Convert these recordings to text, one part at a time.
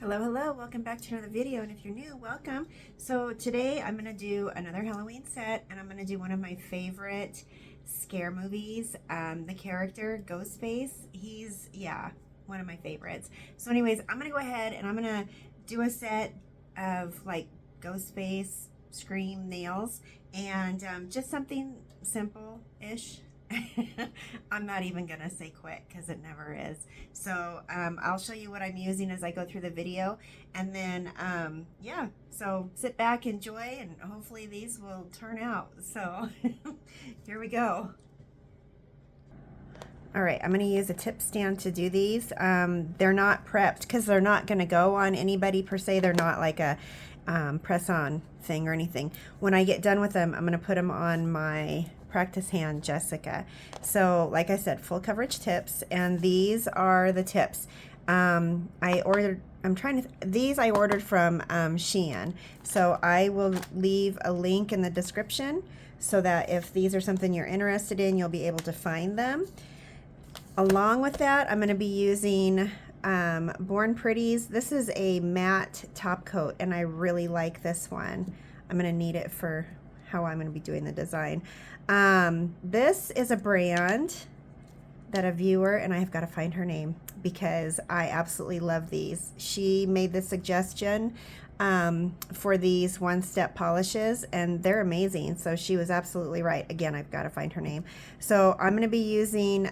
Hello, welcome back to another video, and if you're new, welcome. So today I'm going to do another Halloween set, and I'm going to do one of my favorite scare movies. The character, Ghostface, yeah, one of my favorites. So anyways, I'm going to go ahead and I'm going to do a set of like Ghostface, Scream, nails, and just something simple-ish. I'm not even gonna say quick because it never is. So I'll show you what I'm using as I go through the video, and then yeah, so sit back, enjoy, and hopefully these will turn out. So here we go. All right, I'm going to use a tip stand to do these. They're not prepped because they're not going to go on anybody per se. They're not like a press-on thing or anything. When I get done with them, I'm going to put them on my practice hand, Jessica. So like I said, full coverage tips, and these are the tips. I ordered from Shein, so I will leave a link in the description so that if these are something you're interested in, you'll be able to find them. Along with that, I'm going to be using Born Pretties. This is a matte top coat, and I really like this one. I'm going to need it for how I'm going to be doing the design. This is a brand that a viewer, and I have got to find her name because I absolutely love these. She made the suggestion for these one-step polishes, and they're amazing. So she was absolutely right. Again, I've got to find her name. So I'm going to be using,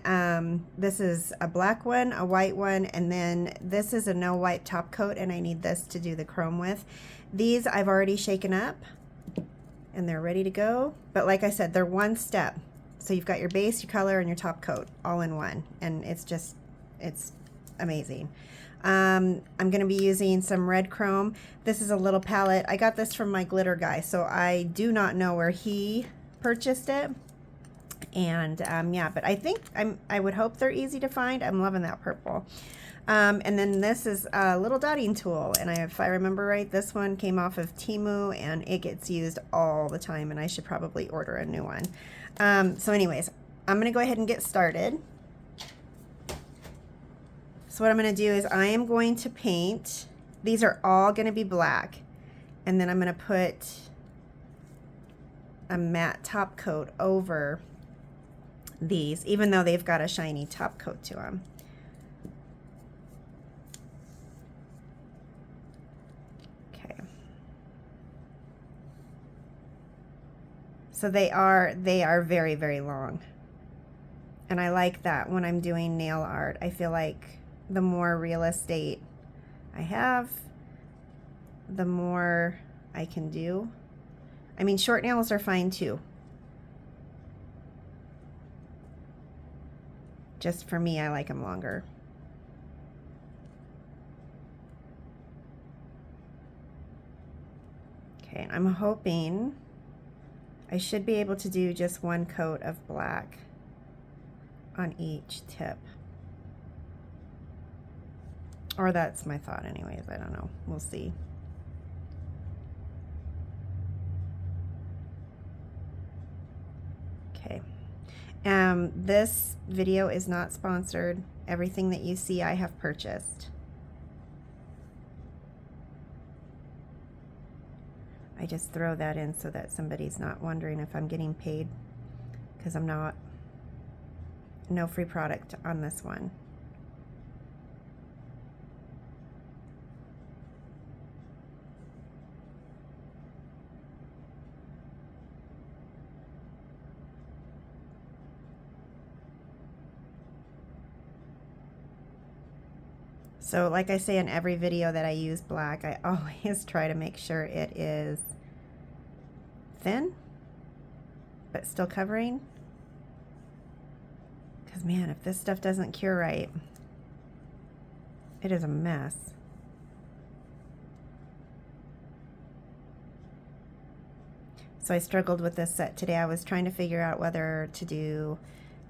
this is a black one, a white one, and then this is a no wipe top coat, and I need this to do the chrome with. These I've already shaken up, and they're ready to go. But like I said, they're one step. So you've got your base, your color, and your top coat all in one, and it's amazing. I'm going to be using some red chrome. This is a little palette. I got this from my glitter guy, so I do not know where he purchased it. And yeah, but I think I would hope they're easy to find. I'm loving that purple. And then this is a little dotting tool, and if I remember right, this one came off of Temu, and it gets used all the time, and I should probably order a new one. So anyways, I'm going to go ahead and get started. So what I'm going to do is I am going to paint. These are all going to be black, and then I'm going to put a matte top coat over these, even though they've got a shiny top coat to them. Okay. So they are very, very long. And I like that when I'm doing nail art. I feel like the more real estate I have, the more I can do. I mean, short nails are fine too. Just for me, I like them longer. Okay, I'm hoping I should be able to do just one coat of black on each tip. Or that's my thought anyways, I don't know. We'll see. Okay. This video is not sponsored. Everything that you see I have purchased. I just throw that in so that somebody's not wondering if I'm getting paid, because I'm not. No free product on this one. So like I say in every video that I use black, I always try to make sure it is thin, but still covering. Because man, if this stuff doesn't cure right, it is a mess. So I struggled with this set today. I was trying to figure out whether to do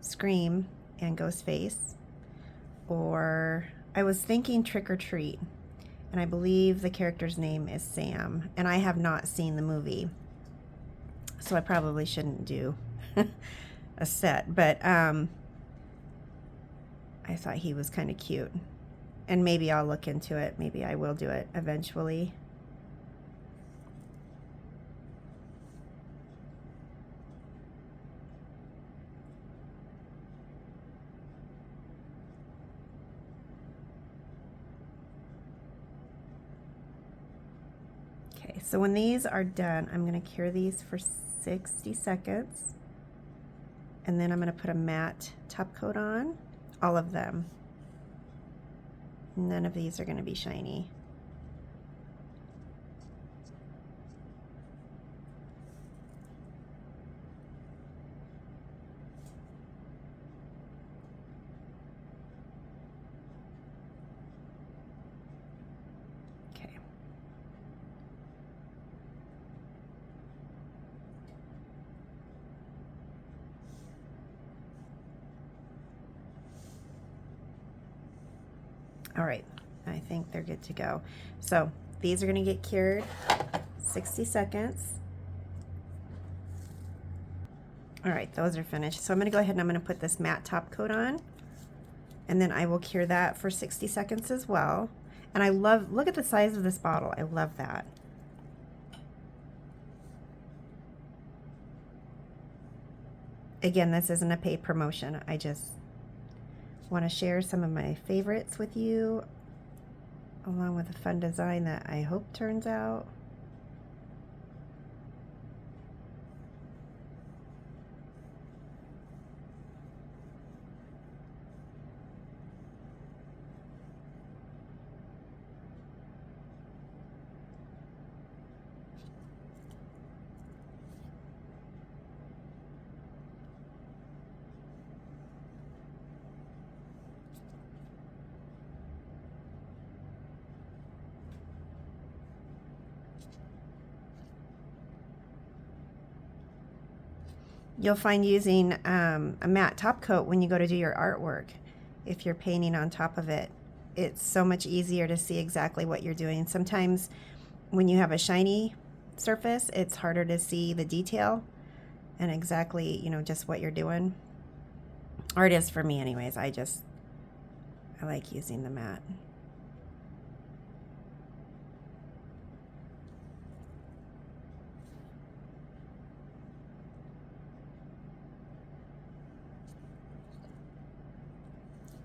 Scream and Ghostface, or I was thinking Trick or Treat, and I believe the character's name is Sam, and I have not seen the movie, so I probably shouldn't do a set, but I thought he was kind of cute, And maybe I'll look into it. Maybe I will do it eventually. Okay, so when these are done, I'm going to cure these for 60 seconds. And then I'm going to put a matte top coat on, all of them. None of these are going to be shiny. Okay. All right, I think they're good to go. So these are going to get cured 60 seconds. All right, those are finished. So I'm going to go ahead and I'm going to put this matte top coat on, and then I will cure that for 60 seconds as well. And I love, look at the size of this bottle. I love that. Again, this isn't a paid promotion. I just want to share some of my favorites with you, along with a fun design that I hope turns out. You'll find using a matte top coat when you go to do your artwork, if you're painting on top of it, it's so much easier to see exactly what you're doing. Sometimes when you have a shiny surface, it's harder to see the detail and exactly, you know, just what you're doing. Or it is for me anyways. I like using the matte.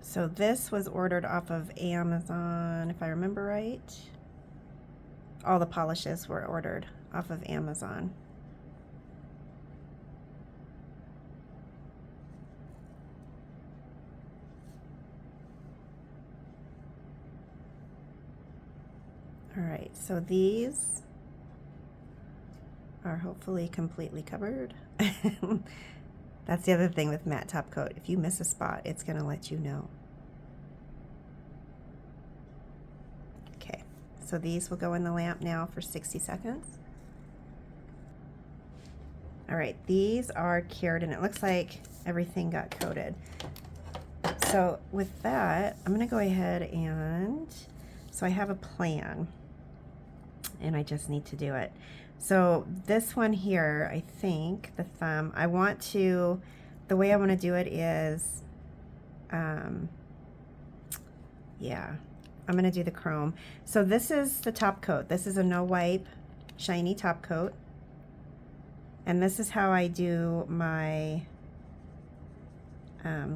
So this was ordered off of Amazon, if I remember right. All the polishes were ordered off of Amazon. All right, so these are hopefully completely covered. That's the other thing with matte top coat. If you miss a spot, it's going to let you know. Okay, so these will go in the lamp now for 60 seconds. All right, these are cured, and it looks like everything got coated. So with that, I'm going to go ahead and, so I have a plan, and I just need to do it. So this one here, I think, the thumb, I want to, the way I want to do it is, yeah, I'm going to do the chrome. So this is the top coat. This is a no wipe shiny top coat. And this is how I do my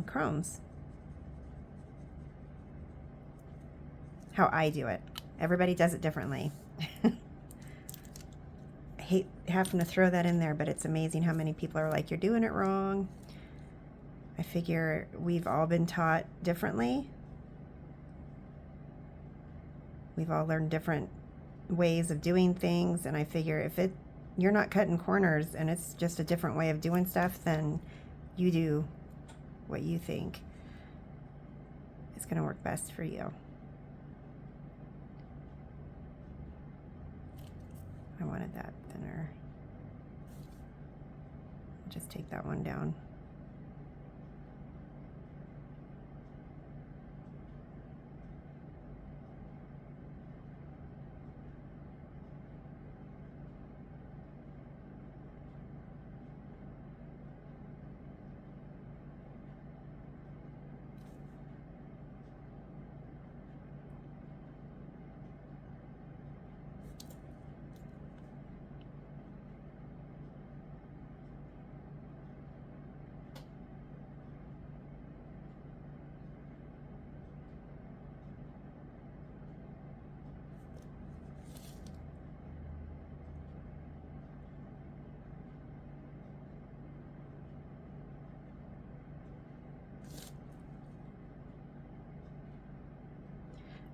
chromes. How I do it. Everybody does it differently. I hate having to throw that in there, but it's amazing how many people are like, you're doing it wrong. I figure we've all been taught differently. We've all learned different ways of doing things, and I figure if you're not cutting corners and it's just a different way of doing stuff, then you do what you think is going to work best for you. I wanted that thinner. Just take that one down.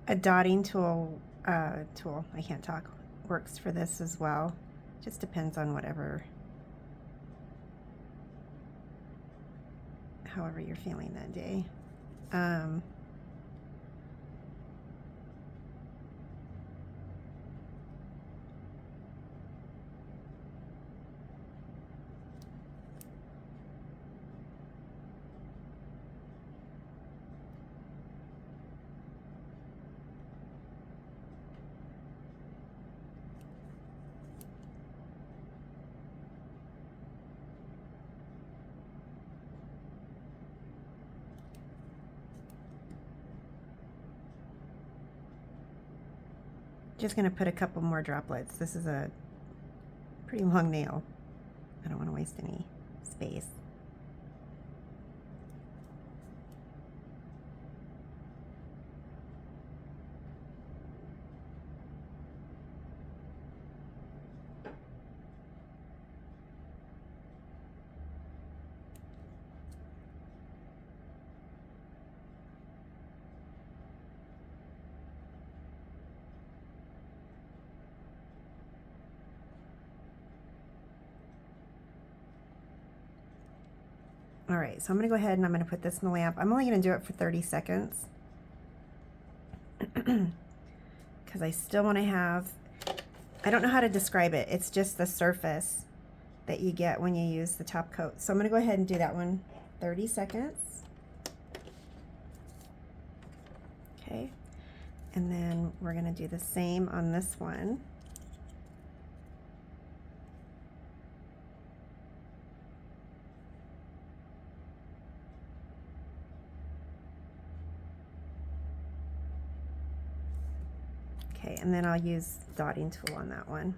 A dotting tool, I can't talk, works for this as well. Just depends on however you're feeling that day. Just going to put a couple more droplets. This is a pretty long nail. I don't want to waste any space. All right, so I'm gonna go ahead and I'm gonna put this in the lamp. I'm only gonna do it for 30 seconds because I still wanna have, I don't know how to describe it. It's just the surface that you get when you use the top coat. So I'm gonna go ahead and do that one, 30 seconds. Okay, and then we're gonna do the same on this one. Okay, and then I'll use dotting tool on that one.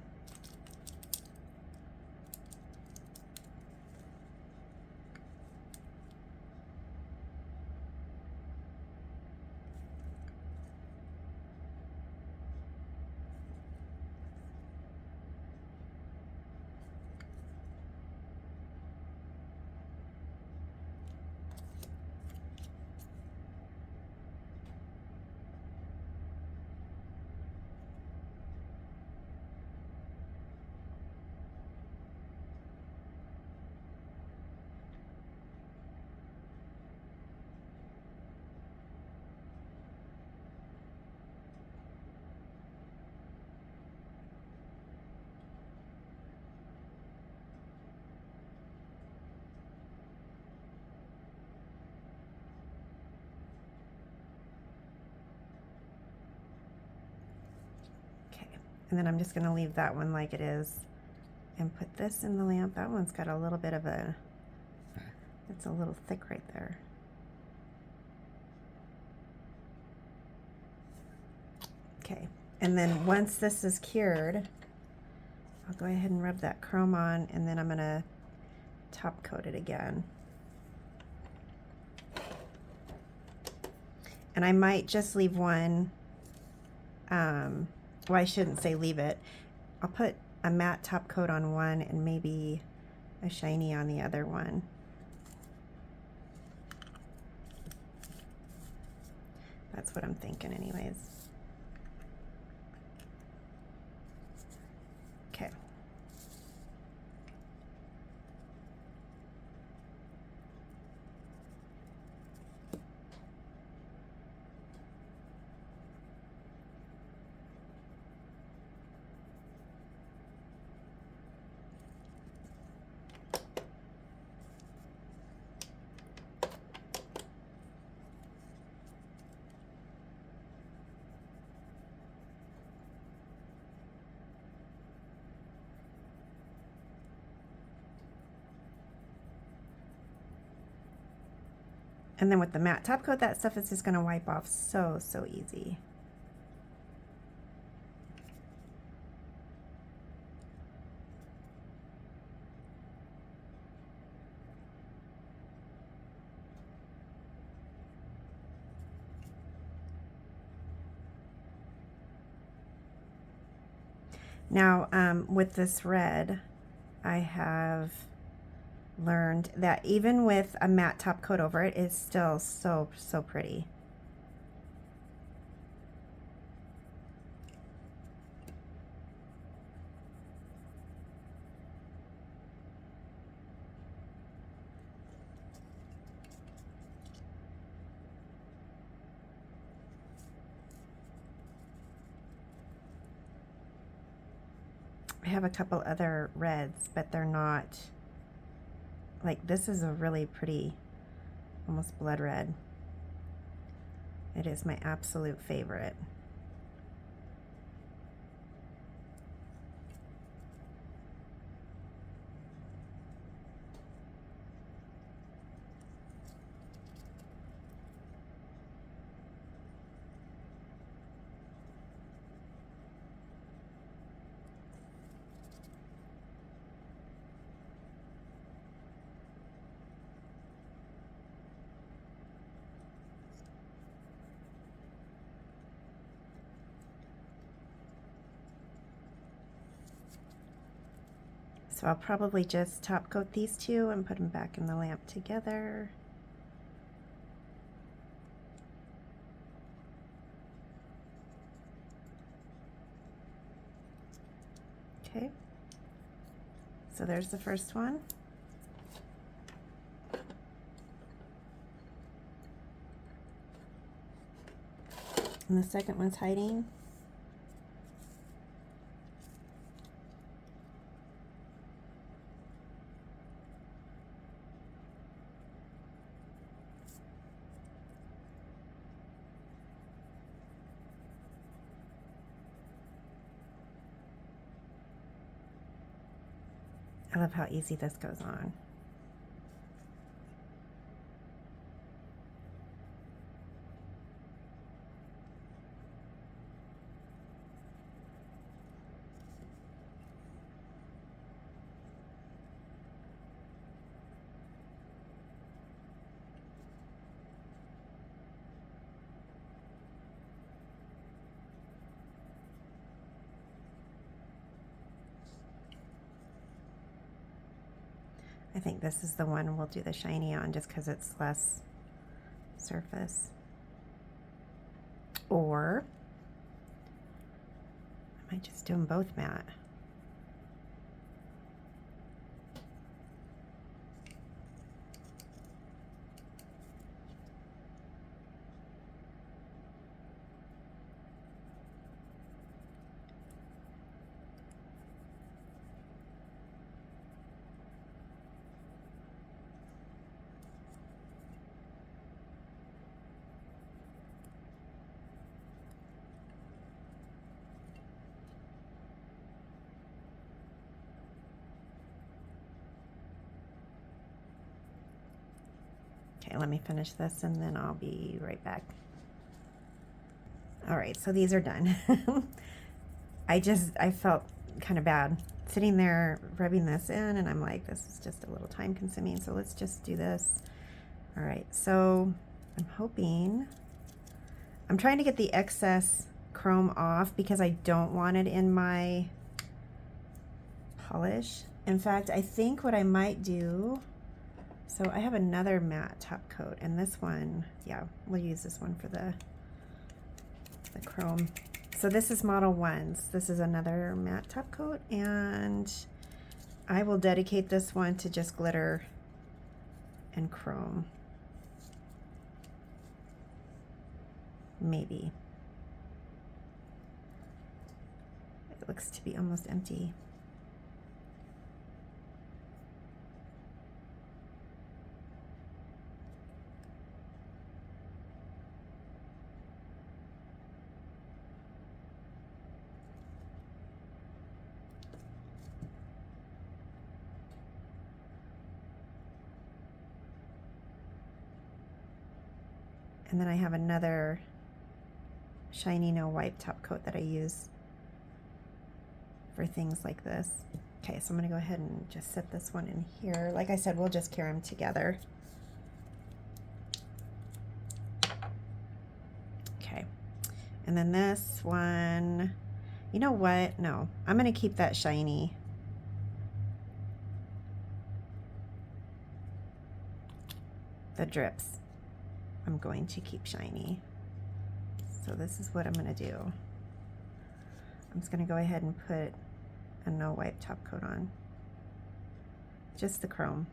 And then I'm just gonna leave that one like it is and put this in the lamp. That one's got a little bit of a, it's a little thick right there. Okay, and then once this is cured, I'll go ahead and rub that chrome on, and then I'm gonna top coat it again. And I might just leave one, well, I shouldn't say leave it. I'll put a matte top coat on one and maybe a shiny on the other one. That's what I'm thinking anyways. Okay. And then with the matte top coat, that stuff is just gonna wipe off so easy. Now, with this red, I have learned that even with a matte top coat over it, it's still so pretty. I have a couple other reds, but they're not, like this is a really pretty, almost blood red. It is my absolute favorite. So I'll probably just top coat these two and put them back in the lamp together. Okay, so there's the first one. And the second one's hiding. I love how easy this goes on. I think this is the one we'll do the shiny on just because it's less surface. Or I might just do them both matte. Okay, let me finish this and then I'll be right back. All right, so these are done. I felt kind of bad sitting there rubbing this in, and I'm like, this is just a little time consuming, so let's just do this. All right, so I'm trying to get the excess chrome off because I don't want it in my polish. In fact, I think what I might do, so I have another matte top coat, and this one, yeah, we'll use this one for the chrome. So this is Modelones. This is another matte top coat, and I will dedicate this one to just glitter and chrome. Maybe. It looks to be almost empty. And then I have another shiny no wipe top coat that I use for things like this. Okay, so I'm gonna go ahead and just set this one in here. Like I said, we'll just carry them together. Okay, and then this one, you know what? No, I'm gonna keep that shiny. The drips, I'm going to keep shiny. So this is what I'm gonna do. I'm just gonna go ahead and put a no wipe top coat on. Just the chrome.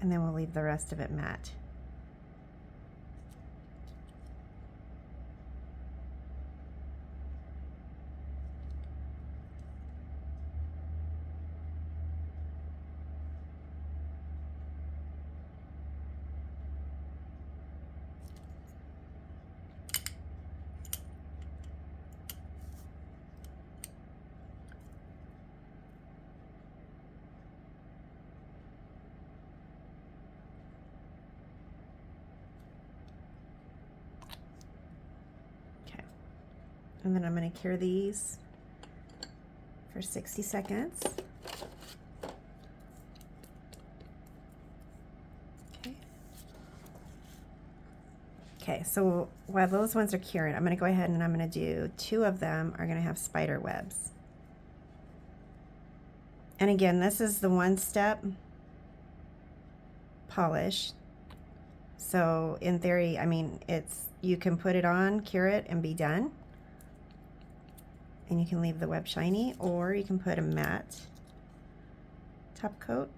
and then we'll leave the rest of it matte. And then I'm going to cure these for 60 seconds. Okay. Okay, so while those ones are curing, I'm going to go ahead and I'm going to do 2 of them are going to have spider webs. And again, this is the 1-step polish. So in theory, I mean, you can put it on, cure it, and be done. And you can leave the web shiny, or you can put a matte top coat.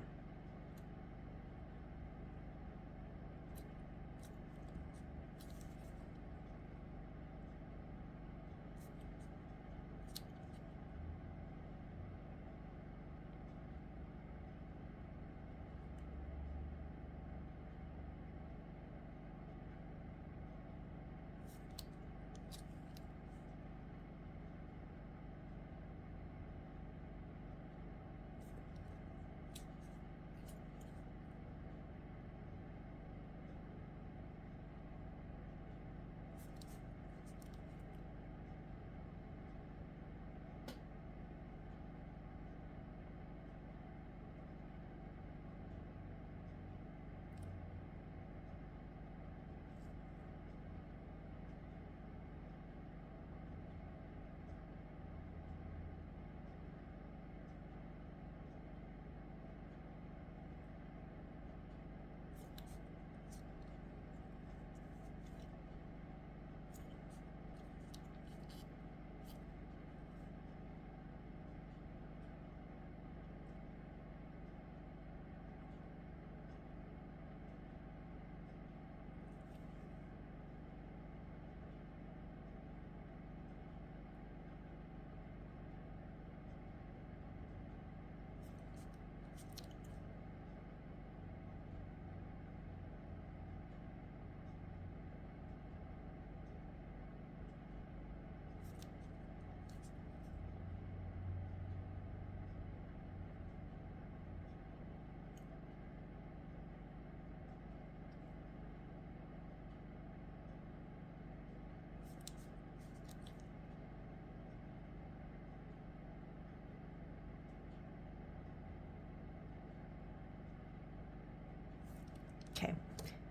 Okay,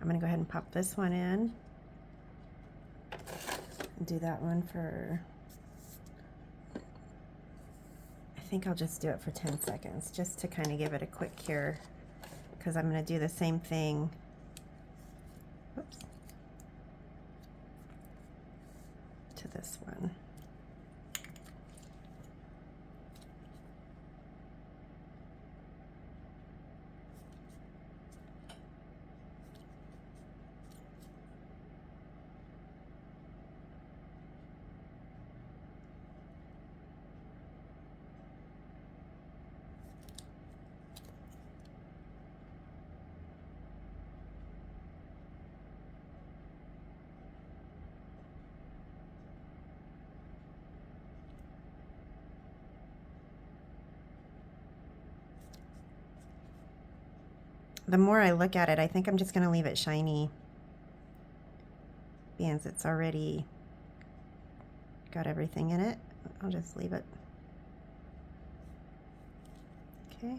I'm going to go ahead and pop this one in and do that one for, I think I'll just do it for 10 seconds just to kind of give it a quick cure, because I'm going to do the same thing. Whoops. To this one. The more I look at it, I think I'm just going to leave it shiny, because it's already got everything in it. I'll just leave it. Okay.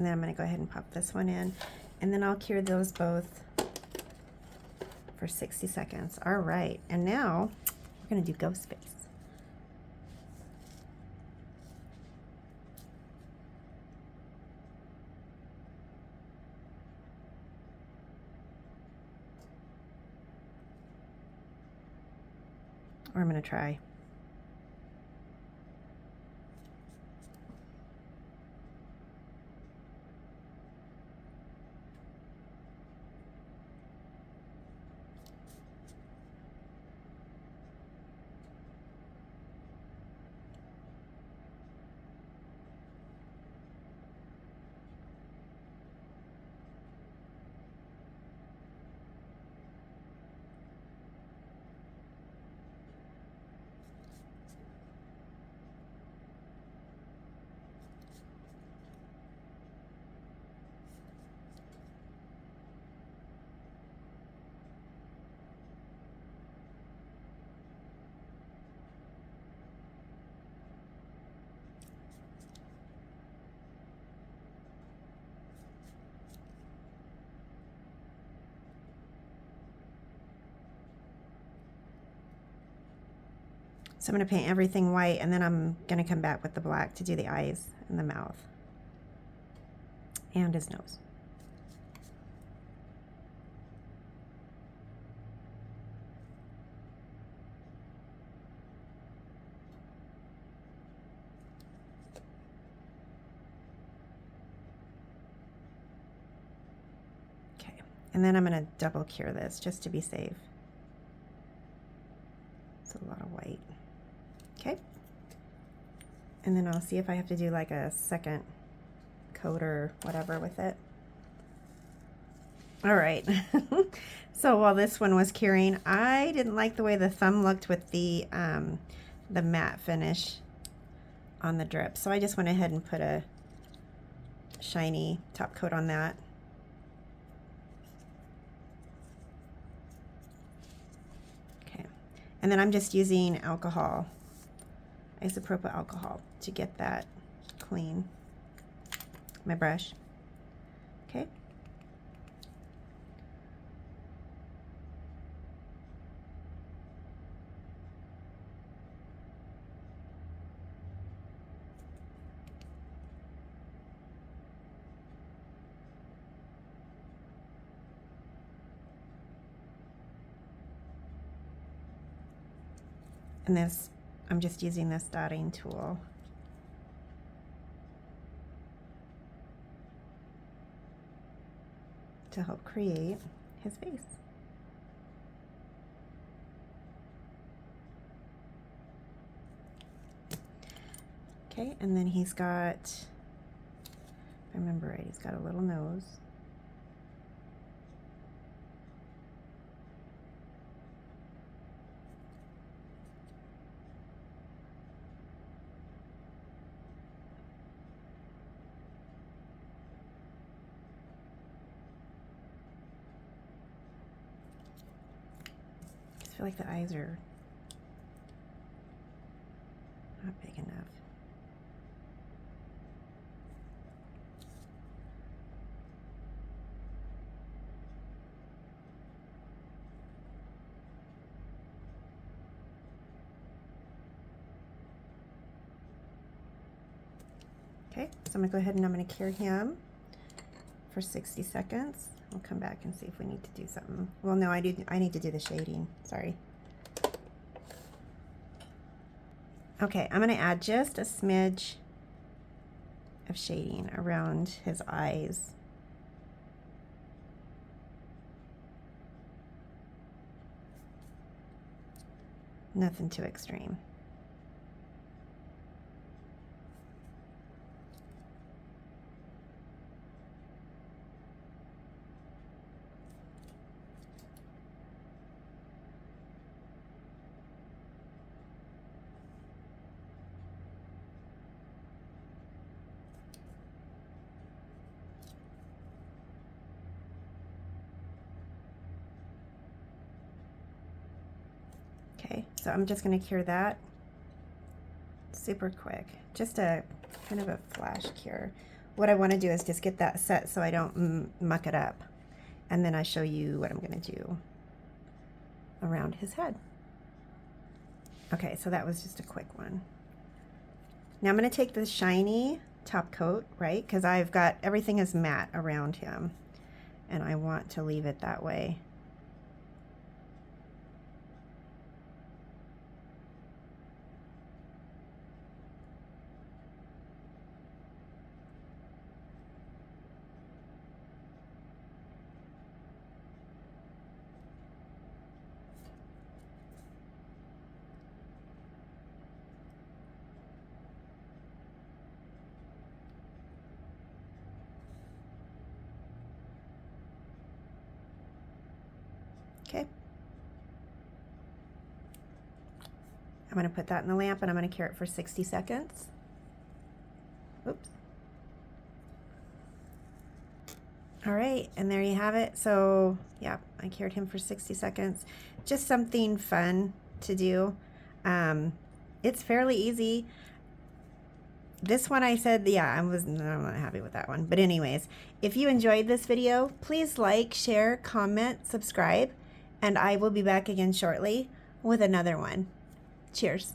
And then I'm going to go ahead and pop this one in. And then I'll cure those both for 60 seconds. All right. And now we're going to do Ghostface. Or I'm going to try. So I'm going to paint everything white, and then I'm going to come back with the black to do the eyes and the mouth and his nose. Okay, and then I'm going to double cure this just to be safe. It's a lot of white. Okay, and then I'll see if I have to do like a second coat or whatever with it. All right. So while this one was curing, I didn't like the way the thumb looked with the matte finish on the drip. So I just went ahead and put a shiny top coat on that. Okay. And then I'm just using alcohol, isopropyl alcohol, to get that clean. My brush. Okay. And this, I'm just using this dotting tool. To help create his face. Okay, and then he's got, if I remember right, he's got a little nose. I feel like the eyes are not big enough. Okay, so I'm gonna go ahead and I'm gonna cure him for 60 seconds. We'll come back and see if we need to do something. Well, no, I need to do the shading. Sorry. Okay, I'm gonna add just a smidge of shading around his eyes. Nothing too extreme. Okay, so I'm just going to cure that super quick. Just a kind of a flash cure. what I want to do is just get that set so I don't muck it up. And then I show you what I'm going to do around his head. Okay, so that was just a quick one. Now I'm going to take this shiny top coat, right? Because I've got, everything is matte around him. And I want to leave it that way. Okay. I'm going to put that in the lamp and I'm going to cure it for 60 seconds. Oops. All right, and there you have it. So, yeah, I cured him for 60 seconds. Just something fun to do. It's fairly easy. This one I said, yeah, I'm not happy with that one. But anyways, if you enjoyed this video, please like, share, comment, subscribe. And I will be back again shortly with another one. Cheers.